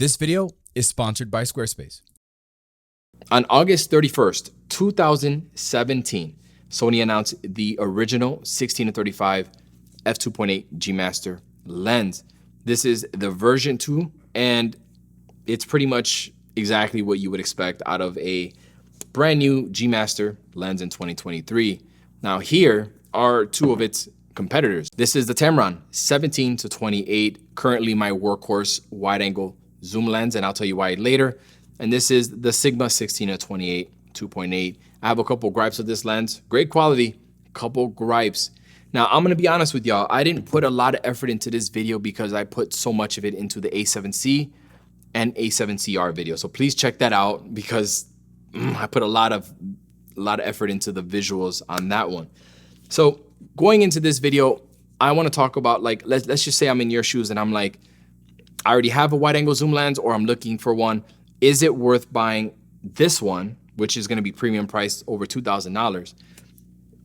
This video is sponsored by Squarespace. On August 31st, 2017, Sony announced the original 16-35 f2.8 G Master lens. This is the version 2, and it's pretty much exactly what you would expect out of a brand new G Master lens in 2023. Now here are two of its competitors. This is the Tamron 17-28, currently my workhorse wide angle zoom lens, and I'll tell you why later. And this is the Sigma 16-28 2.8. I have a couple gripes with this lens. Great quality, couple gripes. Now I'm gonna be honest with y'all, I didn't put a lot of effort into this video because I put so much of it into the A7C and A7CR video. So please check that out because I put a lot of effort into the visuals on that one. So going into this video, I wanna talk about, like, let's just say I'm in your shoes and I'm like, I already have a wide angle zoom lens or I'm looking for one. Is it worth buying this one, which is gonna be premium priced over $2,000?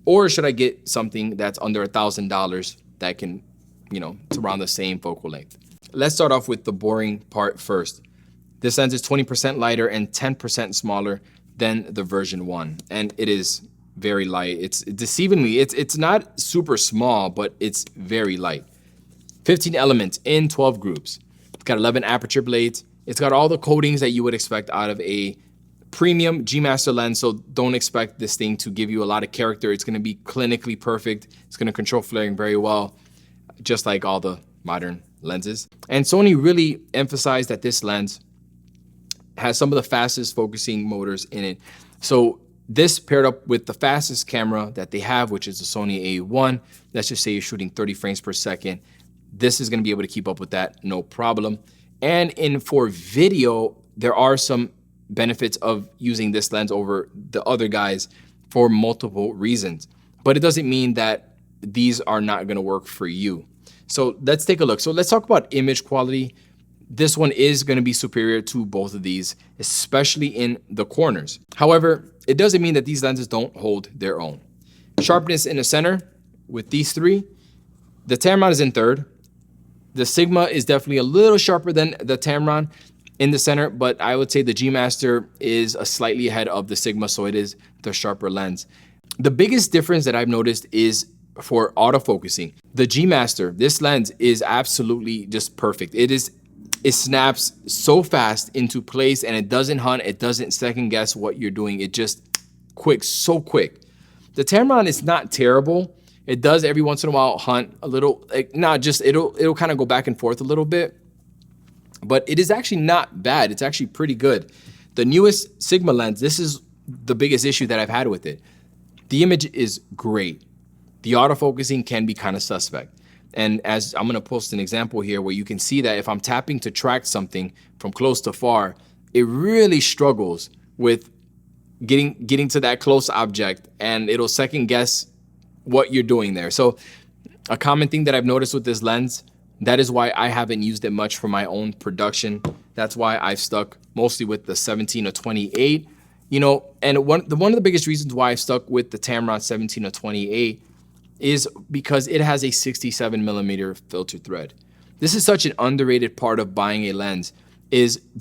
Or should I get something that's under $1,000 that can, it's around the same focal length? Let's start off with the boring part first. This lens is 20% lighter and 10% smaller than the version 1. And it is very light. It's deceivingly, it's not super small, but it's very light. 15 elements in 12 groups. It's got 11 aperture blades. It's got all the coatings that you would expect out of a premium G Master lens, so don't expect this thing to give you a lot of character. It's gonna be clinically perfect. It's gonna control flaring very well, just like all the modern lenses. And Sony really emphasized that this lens has some of the fastest focusing motors in it. So this paired up with the fastest camera that they have, which is the Sony A1, let's just say you're shooting 30 frames per second. This is gonna be able to keep up with that, no problem. And for video, there are some benefits of using this lens over the other guys for multiple reasons. But it doesn't mean that these are not gonna work for you. So let's take a look. So let's talk about image quality. This one is gonna be superior to both of these, especially in the corners. However, it doesn't mean that these lenses don't hold their own. Sharpness in the center with these three. The Tamron is in third. The Sigma is definitely a little sharper than the Tamron in the center, but I would say the G Master is slightly ahead of the Sigma, so it is the sharper lens. The biggest difference that I've noticed is for autofocusing. The G Master, this lens is absolutely just perfect. It snaps so fast into place and it doesn't hunt, it doesn't second guess what you're doing. It just so quick. The Tamron is not terrible. It does every once in a while hunt a little, it'll kind of go back and forth a little bit, but it is actually not bad. It's actually pretty good. The newest Sigma lens, this is the biggest issue that I've had with it. The image is great. The autofocusing can be kind of suspect. And as I'm gonna post an example here where you can see that if I'm tapping to track something from close to far, it really struggles with getting to that close object, and it'll second guess what you're doing there. So a common thing that I've noticed with this lens, that is why I haven't used it much for my own production. That's why I've stuck mostly with the 17-28, and one of the biggest reasons why I've stuck with the Tamron 17-28 is because it has a 67mm filter thread. This is such an underrated part of buying a lens,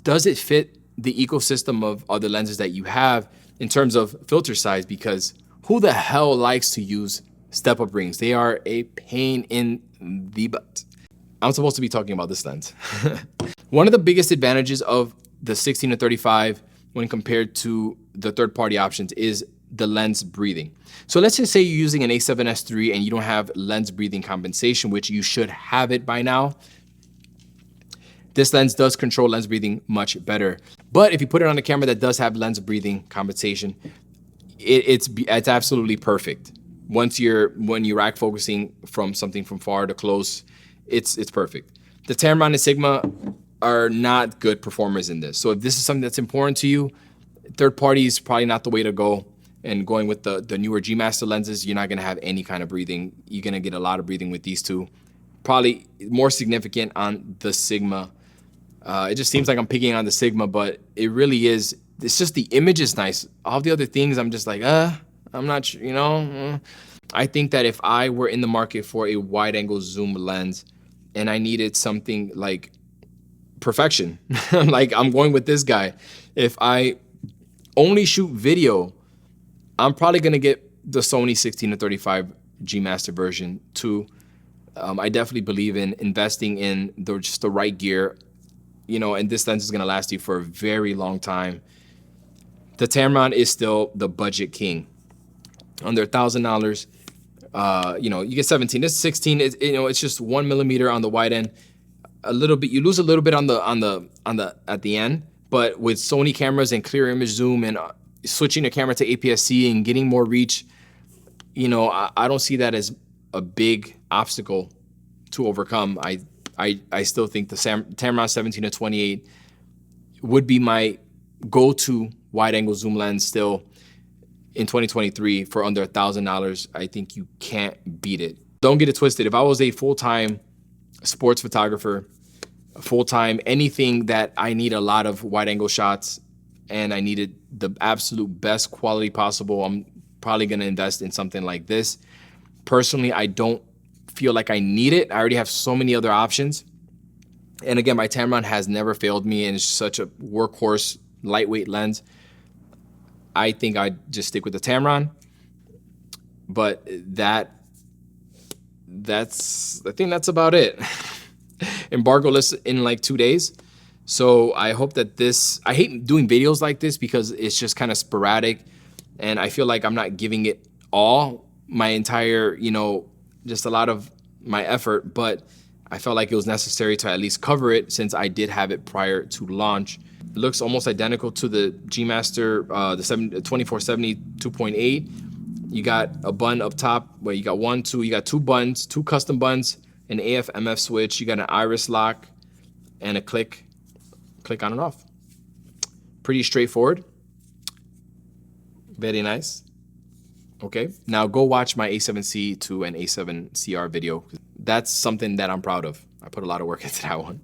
does it fit the ecosystem of other lenses that you have in terms of filter size? Because who the hell likes to use step-up rings? They are a pain in the butt. I'm supposed to be talking about this lens. One of the biggest advantages of the 16-35 when compared to the third-party options is the lens breathing. So let's just say you're using an A7S III and you don't have lens breathing compensation, which you should have it by now. This lens does control lens breathing much better. But if you put it on a camera that does have lens breathing compensation, it's absolutely perfect. When you're rack focusing from something from far to close, it's perfect. The Tamron and Sigma are not good performers in this. So if this is something that's important to you, third party is probably not the way to go. And going with the newer G Master lenses, you're not gonna have any kind of breathing. You're gonna get a lot of breathing with these two. Probably more significant on the Sigma. It just seems like I'm picking on the Sigma, but it really is. It's just the image is nice. All the other things, I'm just like, I'm not sure, I think that if I were in the market for a wide angle zoom lens and I needed something like perfection. Like, I'm going with this guy. If I only shoot video, I'm probably gonna get the Sony 16 to 35 G Master version 2. I definitely believe in investing in just the right gear, you know, and this lens is gonna last you for a very long time. The Tamron is still the budget king. Under $1,000, you know, you get 17. This 16 is, you know, it's just 1 millimeter on the wide end. A little bit, you lose a little bit at the end, but with Sony cameras and clear image zoom and switching the camera to APS-C and getting more reach, you know, I don't see that as a big obstacle to overcome. I still think the Tamron 17 to 28 would be my go-to wide angle zoom lens still in 2023 for under $1,000. I think you can't beat it. Don't get it twisted. If I was a full-time sports photographer, full-time anything that I need a lot of wide angle shots and I needed the absolute best quality possible, I'm probably gonna invest in something like this. Personally, I don't feel like I need it. I already have so many other options. And again, my Tamron has never failed me and it's such a workhorse, lightweight lens. I think I'd just stick with the Tamron. But I think that's about it. Embargo list in like 2 days. So I hope that I hate doing videos like this because it's just kind of sporadic and I feel like I'm not giving it all my entire, you know, just a lot of my effort, but I felt like it was necessary to at least cover it since I did have it prior to launch. It looks almost identical to the G Master, the 2470 2.8. You got a button up top where you got you got two buttons, two custom buttons, an AF/MF switch. You got an iris lock and a click on and off. Pretty straightforward. Very nice. Okay, now go watch my A7C to an A7CR video. That's something that I'm proud of. I put a lot of work into that one.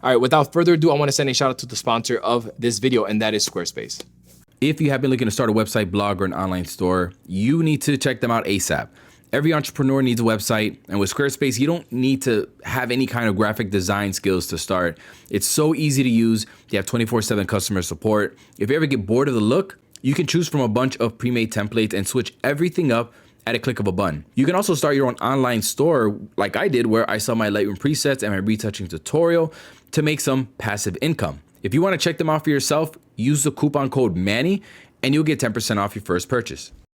All right, without further ado, I want to send a shout out to the sponsor of this video, and that is Squarespace. If you have been looking to start a website, blog, or an online store, you need to check them out ASAP. Every entrepreneur needs a website, and with Squarespace, you don't need to have any kind of graphic design skills to start. It's so easy to use. You have 24/7 customer support. If you ever get bored of the look, you can choose from a bunch of pre-made templates and switch everything up at a click of a button. You can also start your own online store like I did, where I sell my Lightroom presets and my retouching tutorial to make some passive income. If you want to check them out for yourself, use the coupon code MANNY and you'll get 10% off your first purchase.